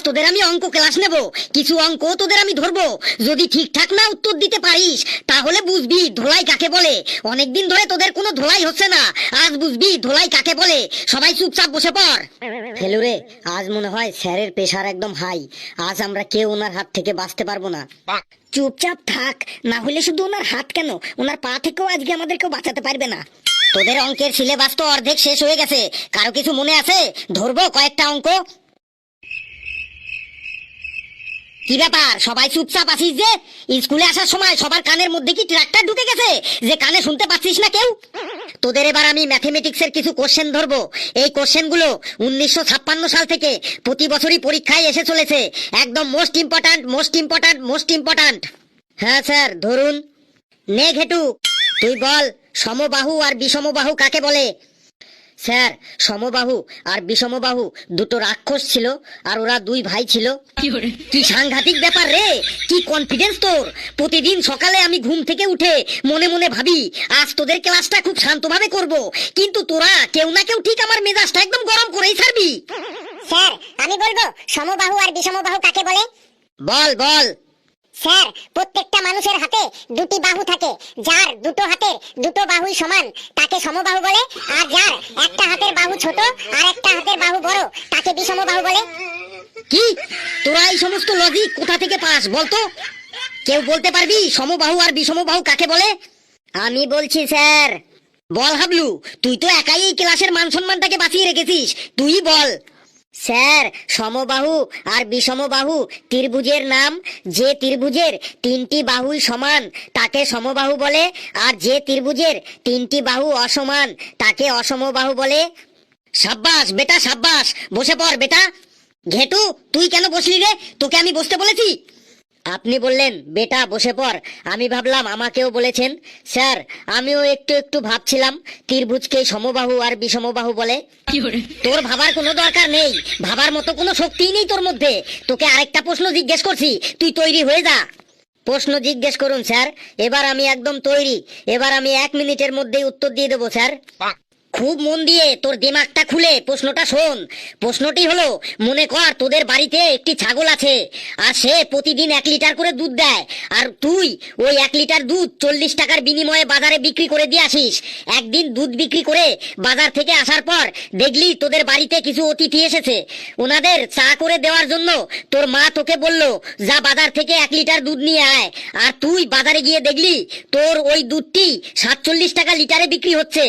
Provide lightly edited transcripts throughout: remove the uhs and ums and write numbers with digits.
তোদের আমি অঙ্ক ক্লাস নেব, কিছু অঙ্ক তোদের আমি ধরবো। যদি ঠিকঠাক না উত্তর দিতে পারিস তাহলে বুঝবি ধোলাই কাকে বলে। অনেকদিন ধরে তোদের কোনো ধোলাই হচ্ছে না, আজ বুঝবি ধোলাই কাকে বলে। সবাই চুপচাপ বসে পড়। ফেলুরে, আজ মনে হয় স্যারের প্রেশার একদম হাই। আজ আমরা কেউ ওনার হাত থেকে বাঁচতে পারবো না। চুপচাপ থাক, না হলে শুধু ওনার হাত কেন, ওনার পা থেকেও আজকে আমাদেরকেও বাঁচাতে পারবে না। তোদের অঙ্কের সিলেবাস তো অর্ধেক শেষ হয়ে গেছে, কারো কিছু মনে আছে? ধরবো কয়েকটা অঙ্ক। কি ব্যাপার, সবাই চুপচাপ আছিস যে? স্কুলে আসার সময় সবার কানের মধ্যে কি ট্রাক্টর ঢুকে গেছে যে কানে শুনতে পাচ্ছিস না কেউ? তোদের এবার আমি ম্যাথমেটিক্সের কিছু কোশ্চেন ধরবো। এই কোশ্চেনগুলো 1956 সাল থেকে প্রতি বছরই পরীক্ষায় এসে চলেছে। একদম most important, most important, most important. হ্যাঁ স্যার, ধরুন। নে ঘেটু, তুই বল সমবাহু আর বিষমবাহু কাকে বলে? স্যার, সমবাহু আর বিষমবাহু দুটো রাক্ষস ছিল, আর ওরা দুই ভাই ছিল। কি সাংঘাতিক ব্যাপার রে, কি কনফিডেন্স তোর! প্রতিদিন সকালে আমি ঘুম থেকে উঠে মনে মনে ভাবি আজ তোদের ক্লাসটা খুব শান্তভাবে করব, কিন্তু তোরা কেউ না কেউ ঠিক আমার মেজাজটা একদম গরম করেই ছাড়বি। স্যার, আমি বলবো সমবাহু আর বিষমবাহু কাকে বলে। বল বল। স্যার, প্রত্যেকটা মানুষের হাতে দুটি বাহু থাকে। যার দুটো হাতের দুটো বাহুই সমান তাকে সমবাহু বলে, আর যার একটা হাতের বাহু ছোট আর একটা হাতের বাহু বড় তাকে বিষমবাহু বলে। কি, তোরা এই সমস্ত লজিক কোথা থেকে পাস বলতো? কেউ বলতে পারবি সমবাহু আর বিষমবাহু কাকে বলে? আমি বলছি স্যার। বল হাবলু, তুই তো একাই এই ক্লাসের মান সম্মানটাকে বাঁচিয়ে রেখেছিস, তুই বল। স্যার, সমবাহু আর বিষমবাহু ত্রিভুজের নাম। যে ত্রিভুজের তিনটি বাহুই সমান তাকে সমবাহু বলে, আর যে ত্রিভুজের তিনটি বাহু অসমান তাকে অসমবাহু বলে। সাব্বাস বেটা সাব্বাস, বসে পড় বেটা। ঘেটু, তুই কেন বসলি রে? তোকে আমি বসতে বলেছি? আপনি বললেন বেটা বসে পড়, আমি ভাবলাম আমাকেও বলেছেন। স্যার, আমিও একটু একটু ভাবছিলাম ত্রিভুজকে সমবাহু আর বিষমবাহু বলে। তোর ভাবার কোনো দরকার নেই, ভাবার মতো কোনো শক্তিই নেই তোর মধ্যে। তোকে আরেকটা প্রশ্ন জিজ্ঞেস করছি, তুই তৈরি হয়ে যা। প্রশ্ন জিজ্ঞেস করুন স্যার, এবার আমি একদম তৈরি। এবার আমি 1 মিনিটের মধ্যেই উত্তর দিয়ে দেবো স্যার। খুব মন দিয়ে তোর দিমাগটা খুলে প্রশ্নটা শোন। প্রশ্নটি হলো, মনে কর তোদের বাড়িতে একটি ছাগল আছে, আর সে প্রতিদিন 1 লিটার করে দুধ দেয়, আর তুই ওই 1 লিটার দুধ 40 টাকার বিনিময়ে বাজারে বিক্রি করে দিয়ে আসিস। একদিন দুধ বিক্রি করে বাজার থেকে আসার পর দেখলি তোদের বাড়িতে কিছু অতিথি এসেছে। ওনাদের চা করে দেওয়ার জন্য তোর মা তোকে বলল যা বাজার থেকে 1 লিটার দুধ নিয়ে আয়, আর তুই বাজারে গিয়ে দেখলি তোর ওই দুধটি 47 টাকা লিটারে বিক্রি হচ্ছে,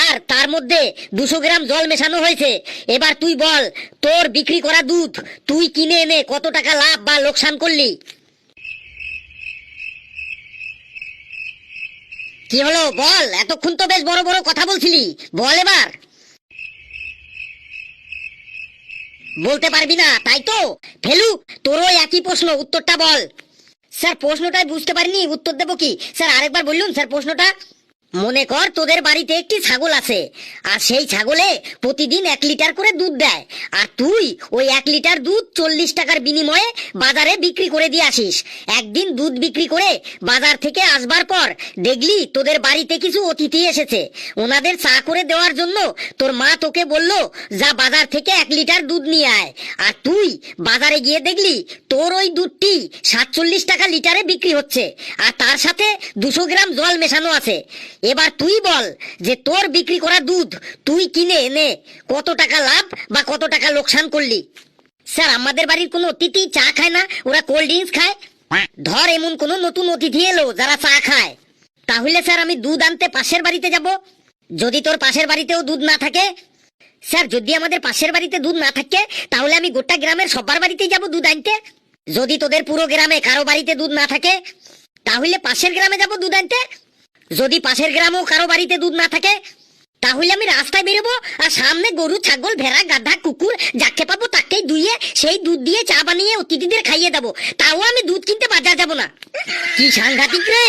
আর তার মধ্যে 200 গ্রাম জল মেশানো হয়েছে। এবার তুই বল, তোর বিক্রি করা দুধ তুই কিনে এনে কত টাকা লাভ বা লোকসান করলি? কি হলো বল, এতক্ষণ তো বেশ বড় বড় কথা বলছিলি, বল এবার। বলতে পারবি না তাই তো? ফেলু, তোরও একই প্রশ্ন, উত্তরটা বল। স্যার, প্রশ্নটাই বুঝতে পারিনি, উত্তর দেবো কি? স্যার আরেকবার বলুন স্যার প্রশ্নটা। মনে কর তোদের বাড়িতে একটি ছাগল আছে, আর সেই ছাগলে প্রতিদিন 1 লিটার করে দুধ দেয়, আর তুই ওই 1 লিটার দুধ 40 টাকার বিনিময়ে বাজারে বিক্রি করে দিয়ে আসিস। একদিন দুধ বিক্রি করে বাজার থেকে আসবার পর দেখলি তোদের বাড়িতে কিছু অতিথি এসেছে। ওনাদের চা করে দেওয়ার জন্য তোর মা তোকে বলল যা বাজার থেকে 1 লিটার দুধ নিয়ে আয়, আর তুই বাজারে গিয়ে দেখলি তোর ওই দুধটি 47 টাকা লিটারে বিক্রি হচ্ছে, আর তার সাথে 200 গ্রাম জল মেশানো আছে। এবার তুই বল যে তোর বিক্রি করা দুধ তুই কিনে এনে কত টাকা লাভ বা কত টাকা লোকসান করলি? স্যার, আমাদের বাড়ির কোনো অতিথি চা খায় না, ওরা কোল্ড ড্রিঙ্কস খায়। ধর এমন কোনো নতুন অতিথি এলো যারা চা খায়, তাহলে স্যার আমি দুধ আনতে পাশের বাড়িতে যাব। যদি তোর পাশের বাড়িতেও দুধ না থাকে? স্যার, যদি আমাদের পাশের বাড়িতে দুধ না থাকে তাহলে আমি গোটা গ্রামের সবার বাড়িতেই যাব দুধ আনতে। যদি তোদের পুরো গ্রামে কারো বাড়িতে দুধ না থাকে তাহলে পাশের গ্রামে যাব দুধ আনতে। যদি পাশের গ্রামেও কারো বাড়িতে দুধ না থাকে তাহলে আমি রাস্তায় বেরোবো, আর সামনে গরু ছাগল ভেড়া গাধা কুকুর যাকে পাবো তাকেই দুইয়ে সেই দুধ দিয়ে চা বানিয়ে অতিথিদের খাইয়ে দেবো। তাও আমি দুধ কিনতে বাজার যাব না। কি সাংঘাতিক রে!